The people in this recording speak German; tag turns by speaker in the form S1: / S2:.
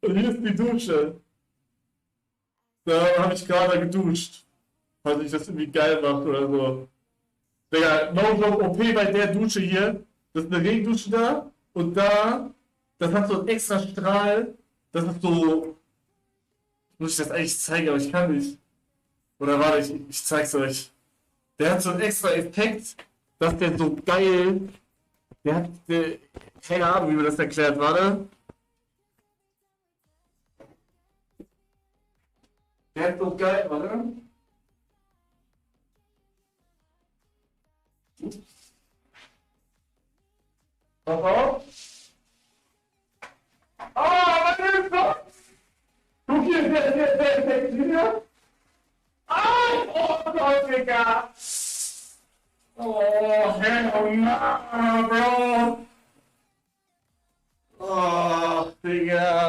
S1: Und hier ist die Dusche. Da habe ich gerade geduscht. Falls ich das irgendwie geil mache oder so. Digga, no joke, OP bei der Dusche hier. Das ist eine Regendusche da. Und da, das hat so einen extra Strahl. Das ist so. Muss ich das eigentlich zeigen, aber ich kann nicht. Oder warte, ich zeig's euch. Der hat so einen extra Effekt, dass der so geil. Keine Ahnung, wie man das erklärt, warte. Der hat so geil, warte. Pass auf. Ah, was ist das? Guck hier, der hier. Ah, oh Gott, Digga. Oh, hell no, bro. Oh, Digga.